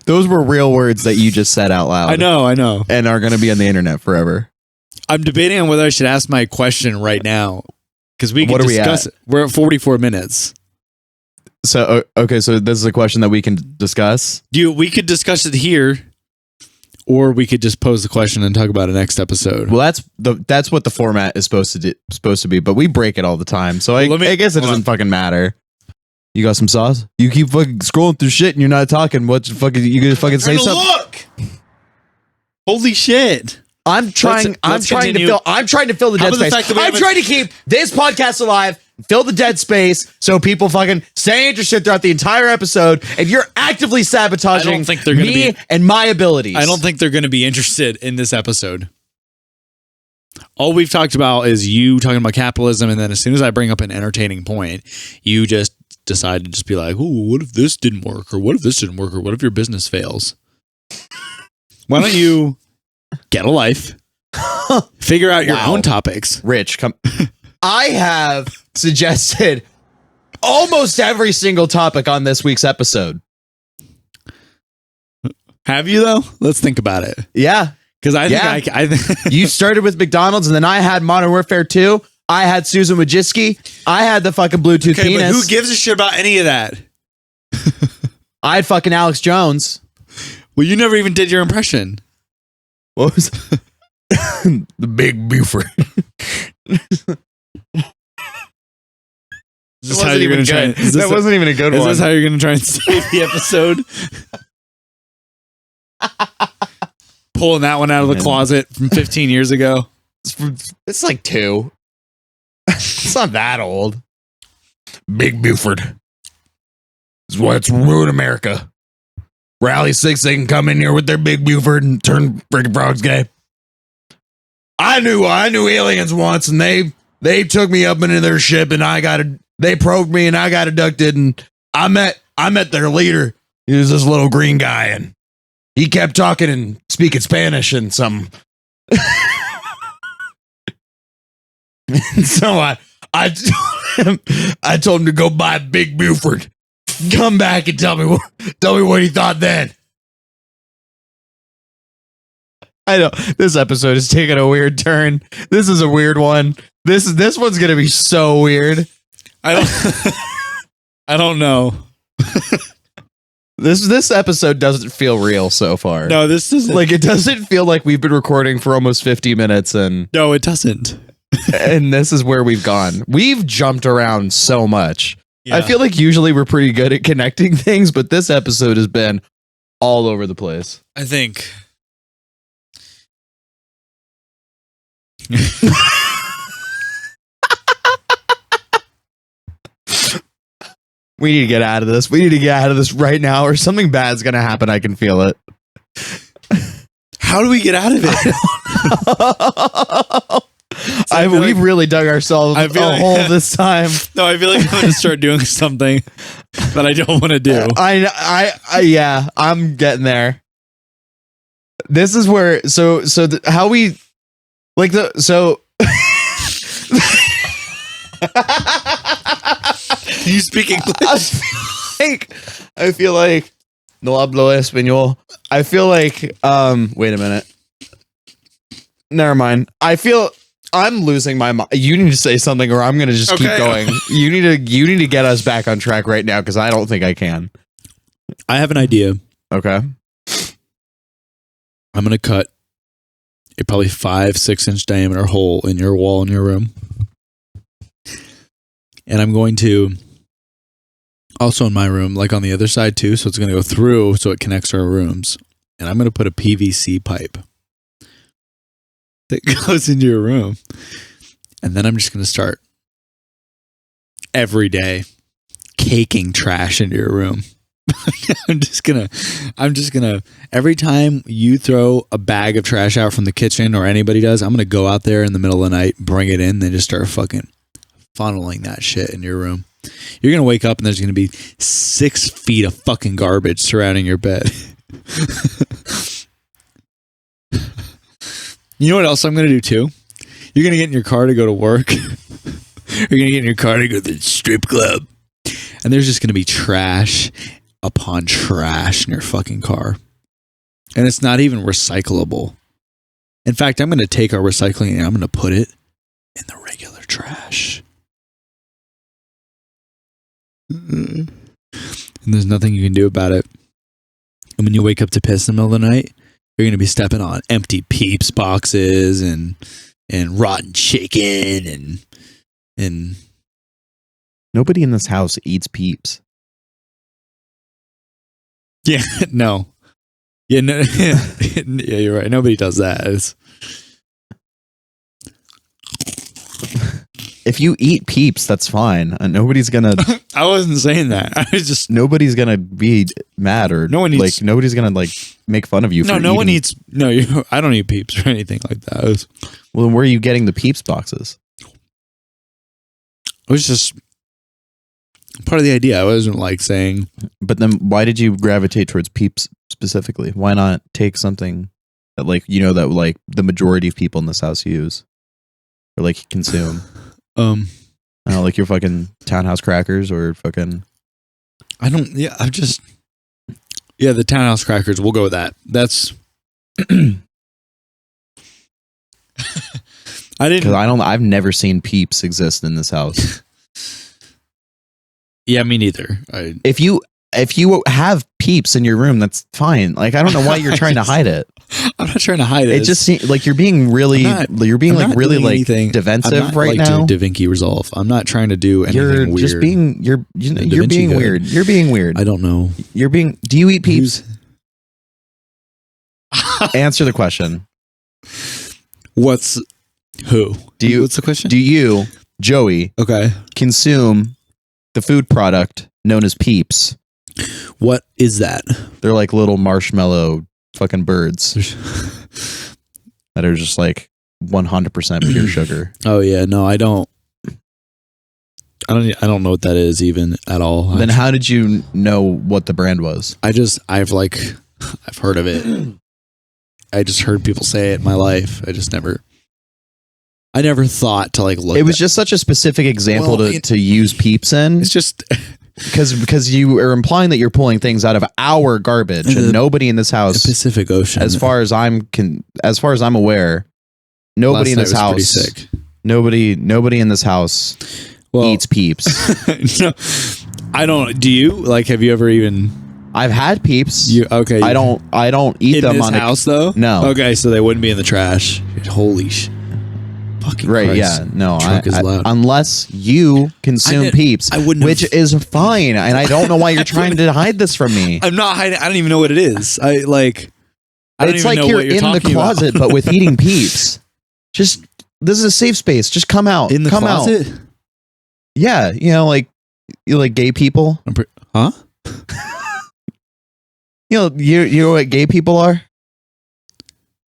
Those were real words that you just said out loud. I know. And are going to be on the internet forever. I'm debating on whether I should ask my question right now because we can discuss it. We're at 44 minutes. So, okay, so this is a question that we can discuss. We could discuss it here, or we could just pose the question and talk about it next episode. Well, that's what the format is supposed to be, but we break it all the time. So I guess it doesn't fucking matter. You got some sauce? You keep fucking scrolling through shit and you're not talking. What fucking you gonna fucking say something? Look! Holy shit! I'm trying to fill the dead space. I'm trying to keep this podcast alive, fill the dead space, so people fucking stay interested throughout the entire episode. And you're actively sabotaging me and my abilities. I don't think they're going to be interested in this episode. All we've talked about is you talking about capitalism, and then as soon as I bring up an entertaining point, you just decide to just be like, "Ooh, what if this didn't work? Or what if this didn't work? Or what if your business fails?" Why don't you get a life, figure out your own topics? Rich, come. I have suggested almost every single topic on this week's episode. Have you though? Let's think about it. Yeah. Because I think you started with McDonald's, and then I had Modern Warfare 2. I had Susan Wojcicki. I had the fucking Bluetooth penis. But who gives a shit about any of that? I had fucking Alex Jones. Well, you never even did your impression. What was the Big Buford? That wasn't even a good one. Is this how you're going to try and save the episode? Pulling that one out of the closet from 15 years ago. It's like 2. It's not that old. Big Buford is what's ruined America. Rally 6, they can come in here with their Big Buford and turn freaking frogs gay. I knew aliens once, and they took me up into their ship, and they probed me, and I got abducted, and I met their leader. He was this little green guy, and he kept talking and speaking Spanish and some. And so I told him to go buy Big Buford. Come back and tell me what he thought then. I know this episode is taking a weird turn. This is a weird one. This one's gonna be so weird. I don't know. This episode doesn't feel real so far. No, this isn't. Like, it doesn't feel like we've been recording for almost 50 minutes, and no, it doesn't. And this is where we've gone. We've jumped around so much. Yeah. I feel like usually we're pretty good at connecting things, but this episode has been all over the place. I think. We need to get out of this. We need to get out of this right now, or something bad's going to happen. I can feel it. How do we get out of it? We've really dug ourselves a hole this time. No, I feel like I'm going to start doing something that I don't want to do. Yeah, I'm getting there. This is where, how we, like you speak English? I feel like no hablo español. I feel like wait a minute. Never mind. I feel I'm losing my mind. You need to say something, or I'm gonna just keep going. You need to get us back on track right now, because I don't think I can. I have an idea. Okay. I'm gonna cut a probably 5-6 inch diameter hole in your wall in your room. And I'm going to also in my room, like on the other side too. So it's going to go through so it connects our rooms. And I'm going to put a PVC pipe that goes into your room. And then I'm just going to start every day caking trash into your room. I'm just gonna every time you throw a bag of trash out from the kitchen, or anybody does, I'm gonna go out there in the middle of the night, bring it in, then just start fucking funneling that shit in your room. You're gonna wake up and there's gonna be 6 feet of fucking garbage surrounding your bed. You know what else I'm going to do too? You're going to get in your car to go to work. You're going to get in your car to go to the strip club. And there's just going to be trash upon trash in your fucking car. And it's not even recyclable. In fact, I'm going to take our recycling and I'm going to put it in the regular trash. And there's nothing you can do about it. And when you wake up to piss in the middle of the night, you're going to be stepping on empty Peeps boxes and rotten chicken and Nobody in this house eats Peeps. yeah, no. Yeah, no, yeah, you're right. Nobody does that. If you eat Peeps, that's fine. Nobody's gonna. I wasn't saying that. I was just Nobody's gonna be mad or no one eats, like. Nobody's gonna like make fun of you. No, for no eating. one eats. No, I don't eat Peeps or anything like that. Well, then where are you getting the Peeps boxes? It was just part of the idea. I wasn't like saying. But then, why did you gravitate towards Peeps specifically? Why not take something that like that like the majority of people in this house use or like consume? I don't know, like your fucking Townhouse crackers or fucking. I don't. Yeah, the Townhouse crackers. We'll go with that. That's. I didn't. Because I've never seen Peeps exist in this house. Yeah, me neither. If you have Peeps in your room, that's fine. Like I don't know why you're trying to hide it. I'm not trying to hide it. It just seems like you're being really, really like anything. defensive I'm not, right like, now. Da Vinci Resolve. I'm not trying to do anything You're weird. just being you're being Code. weird. You're being weird. I don't know. You're being. Do you eat Peeps? Answer the question. What's the question? Do you, Joey, okay, consume the food product known as Peeps? What is that? They're like little marshmallow fucking birds that are just like 100% pure sugar. Oh yeah, no, I don't know what that is even at all. Then how did you know what the brand was? I've heard of it. I just heard people say it in my life. I never thought to like look. It was just such a specific example to use Peeps in. It's just because you are implying that you're pulling things out of our garbage, and nobody in this house, the Pacific Ocean, as far as I'm aware, nobody in this house, nobody in this house eats Peeps. No, I don't. Do you like? Have you ever even? I've had Peeps. Okay. I don't eat them in this on house though. No. Okay, so they wouldn't be in the trash. Holy sh! Fucking right? Christ. Yeah. No. Loud. Unless you consume Peeps, which is fine, and I don't know why you're trying to hide this from me. I'm not hiding. I don't even know what it is. I don't it's even like know you're what you're in the talking closet, but with eating Peeps. This is a safe space. Just come out. In the come closet? Out. Yeah, like gay people. Huh? You know what gay people are?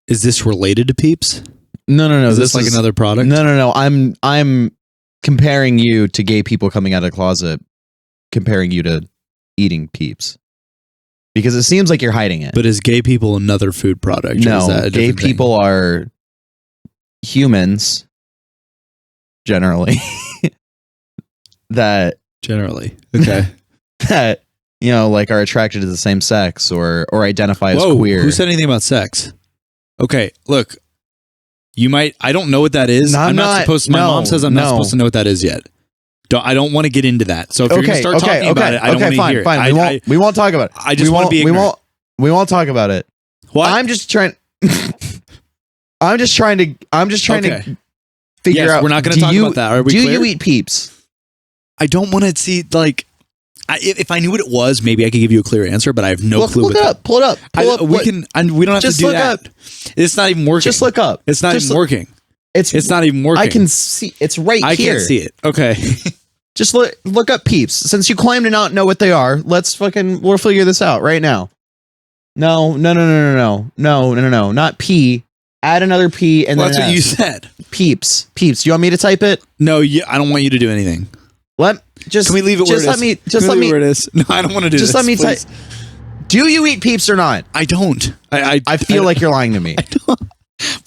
Is this related to Peeps? No. Is this like another product? No. I'm comparing you to gay people coming out of the closet, comparing you to eating Peeps. Because it seems like you're hiding it. But is gay people another food product? No, gay people are humans, generally. Generally. Okay. That like are attracted to the same sex or identify as queer. Who said anything about sex? Okay, look. I don't know what that is. No, I'm not supposed to. My mom says I'm not supposed to know what that is yet. I don't want to get into that. So if you're going to start talking about it, I don't want to hear it. Fine. We won't talk about it. I just want to be ignorant. We won't talk about it. What? I'm just trying to figure out. We're not going to talk about that. Are we clear? Do you eat Peeps? I don't want to see if I knew what it was, maybe I could give you a clear answer, but I have no clue. Pull it up. Pull up. We don't have to do that. It's not even working. Just look up. It's not even working. It's not even working. I can see. It's right here. I can't see it. Okay. Just look up Peeps. Since you claim to not know what they are, we'll figure this out right now. No. Not P. Add another P and then that's what you said. Peeps. Do you want me to type it? No, I don't want you to do anything. Can we leave it where it is? No, I don't want to do this. Just let me type. Do you eat Peeps or not? I don't. I feel like you're lying to me. I don't.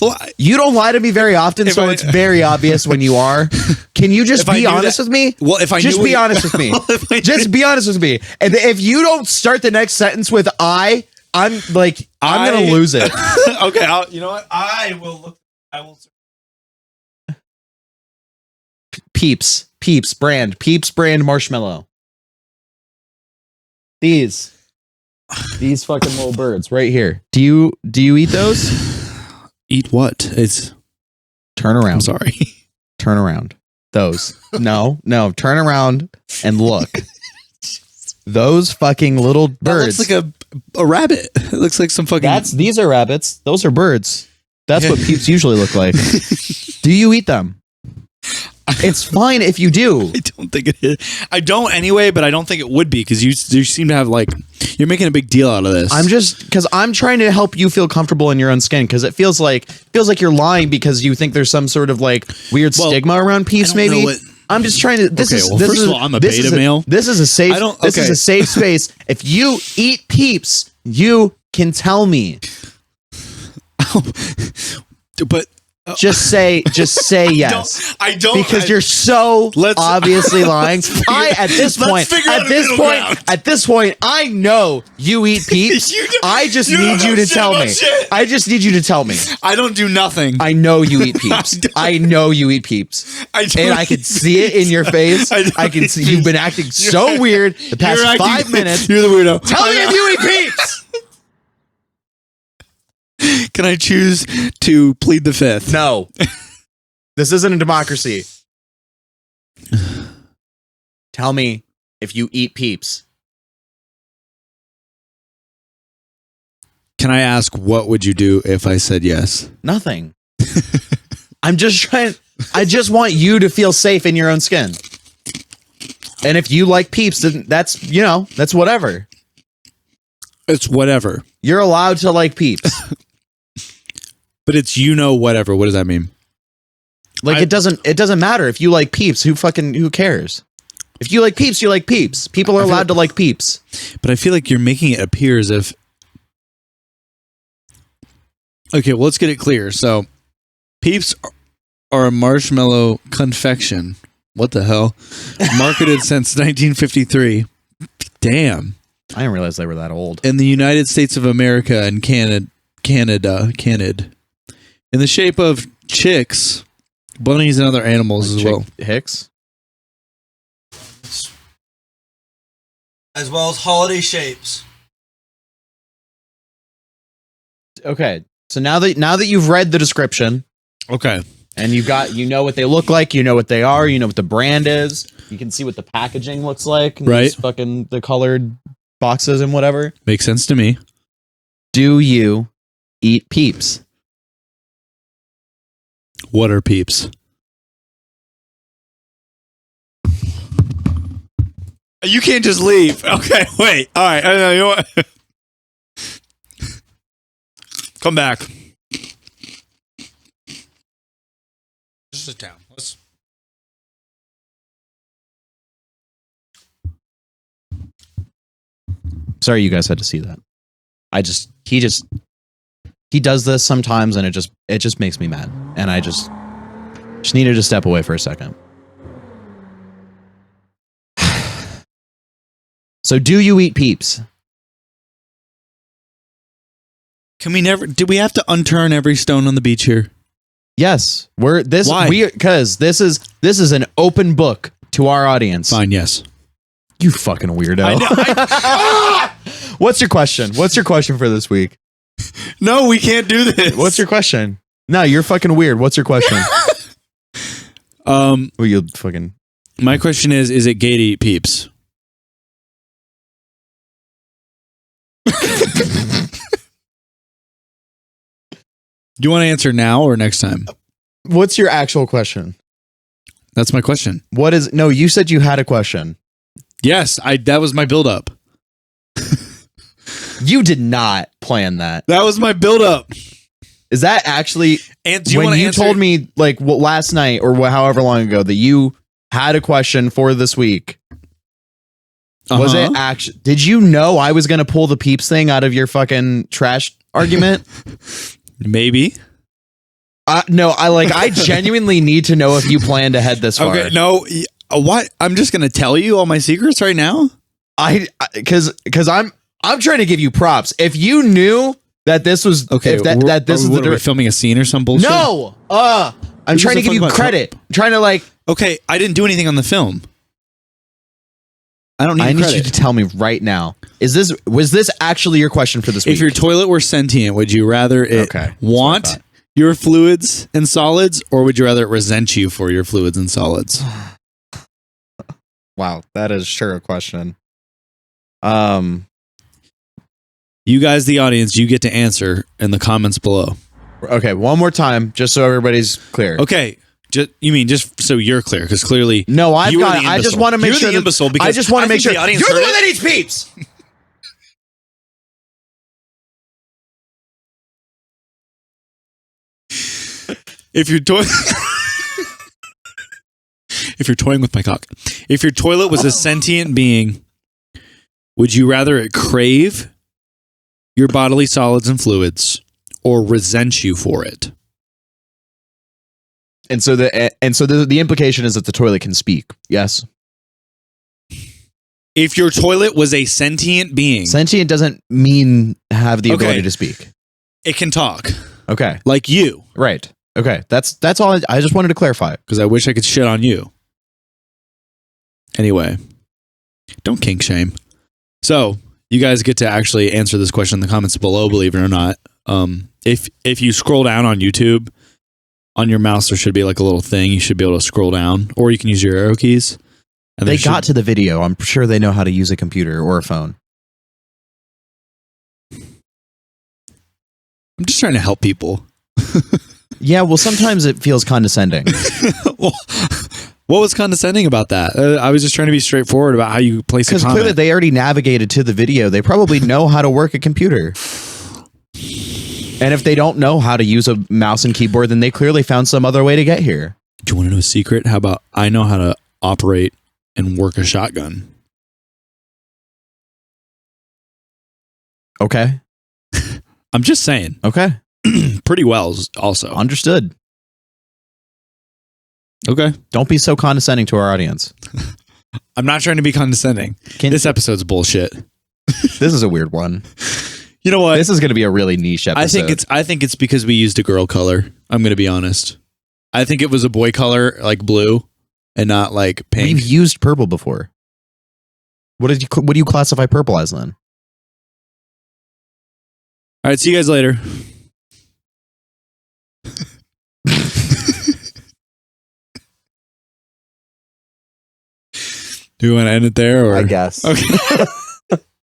Well, You don't lie to me very often, so it's very obvious when you are. Can you just be honest with me? Well, if I just knew be honest with me. Just be honest with me. And if you don't start the next sentence with I'm gonna lose it. Okay, you know what? I will. Peeps brand marshmallow. These fucking little birds right here. Do you eat those? Eat what? It's turn around. I'm sorry. Turn around. Those. No. Turn around and look. Those fucking little birds. That looks like a rabbit. It looks like some fucking. These are rabbits. Those are birds. That's what Peeps usually look like. Do you eat them? It's fine if you do. I don't think it is. I don't anyway, but I don't think it would be because you seem to have you're making a big deal out of this. I'm trying to help you feel comfortable in your own skin because it feels like you're lying because you think there's some sort of weird stigma around Peeps. Maybe I'm just trying to. First of all, I'm a beta male. This is a safe. This is a safe space. If you eat Peeps, you can tell me. But. Just say yes. I don't because you're so obviously lying. At this point, I know you eat Peeps. I just need you to tell me. I just need you to tell me. I don't do nothing. I know you eat Peeps. I know you eat Peeps. And I can see it in your face. I can see you've been acting so weird the past 5 minutes. You're the weirdo. Tell me if you eat Peeps. Can I choose to plead the fifth? No. This isn't a democracy. Tell me if you eat Peeps. Can I ask what would you do if I said yes? Nothing. I just want you to feel safe in your own skin. And if you like Peeps, then that's whatever. It's whatever. You're allowed to like Peeps. But it's whatever. What does that mean? It doesn't matter if you like Peeps. Who cares? If you like Peeps, you like Peeps. People are allowed to like Peeps. But I feel like you're making it appear as if. Okay, well, let's get it clear. So, Peeps are a marshmallow confection. What the hell? Marketed since 1953. Damn. I didn't realize they were that old. In the United States of America and Canada. In the shape of chicks, bunnies, and other animals as well. Hicks? As well as holiday shapes. Okay, so now that you've read the description, okay, and you know what they look like, you know what they are, you know what the brand is, you can see what the packaging looks like, right? The colored boxes and whatever. Makes sense to me. Do you eat Peeps? What are Peeps? You can't just leave. Okay, wait. All right. You know what? Come back. Just sit down. Sorry, you guys had to see that. He does this sometimes, and it just makes me mad, and I just needed to step away for a second. So, do you eat Peeps? Can we never? Do we have to unturn every stone on the beach here? Yes, Why? because this is an open book to our audience. Fine. Yes. You fucking weirdo. I know. What's your question? What's your question for this week? No, we can't do this. What's your question? No, you're fucking weird. What's your question? Well, you fucking. My question is it gay to eat Peeps? Do you want to answer now or next time? What's your actual question? That's my question. No, you said you had a question. Yes, that was my build-up. You did not plan that. That was my build-up. Is that actually... And when you told me last night or however long ago that you had a question for this week, was it actually... Did you know I was going to pull the Peeps thing out of your fucking trash argument? Maybe. No, I genuinely need to know if you plan to head this far. Okay, no, what? I'm just gonna tell you all my secrets right now. Because I'm trying to give you props. If you knew that this was Okay, that this is we're filming a scene or some bullshit. No, I'm This trying is to give a you fucking credit. I'm trying to like. Okay, I didn't do anything on the film. I don't need I need credit. you to tell me right now. Was this actually your question for this week? If your toilet were sentient, would you rather it want your fluids and solids, or would you rather it resent you for your fluids and solids? Wow, that is sure a question. You guys, the audience, you get to answer in the comments below. Okay, one more time, just so everybody's clear. Okay, you mean just so you're clear? Because clearly, no, I just want to make sure. The imbecile because I just want to make sure the audience you're the heard one that eats Peeps. If you're if you're toying with my cock, if your toilet was a sentient being, would you rather it crave your bodily solids and fluids or resent you for it? And so the implication is that the toilet can speak. Yes. If your toilet was a sentient being, Sentient doesn't mean have the ability to speak. it can talk Okay. like you. Right. Okay. That's all. I just wanted to clarify. Because I wish I could shit on you. Anyway, don't kink shame. So you guys get to actually answer this question in the comments below, believe it or not. If you scroll down on YouTube, on your mouse there should be like a little thing. You should be able to scroll down, or you can use your arrow keys. And They got to the video. I'm sure they know how to use a computer or a phone. I'm just trying to help people. Yeah, well, sometimes it feels condescending. Well, what was condescending about that? I was just trying to be straightforward about how you place a Because comment. clearly they already navigated to the video. They probably know how to work a computer. And if they don't know how to use a mouse and keyboard, then they clearly found some other way to get here. Do you want to know a secret? How about I know how to operate and work a shotgun? Okay. I'm just saying. Okay. Pretty well also. Understood. Okay. Don't be so condescending to our audience. I'm not trying to be condescending. This episode's bullshit. This is a weird one. You know what? This is going to be a really niche episode. I think it's because we used a girl color. I'm going to be honest. I think it was a boy color, like blue, and not like pink. We've used purple before. What do you classify purple as then? All right, see you guys later. Do you want to end it there, or I guess. Okay.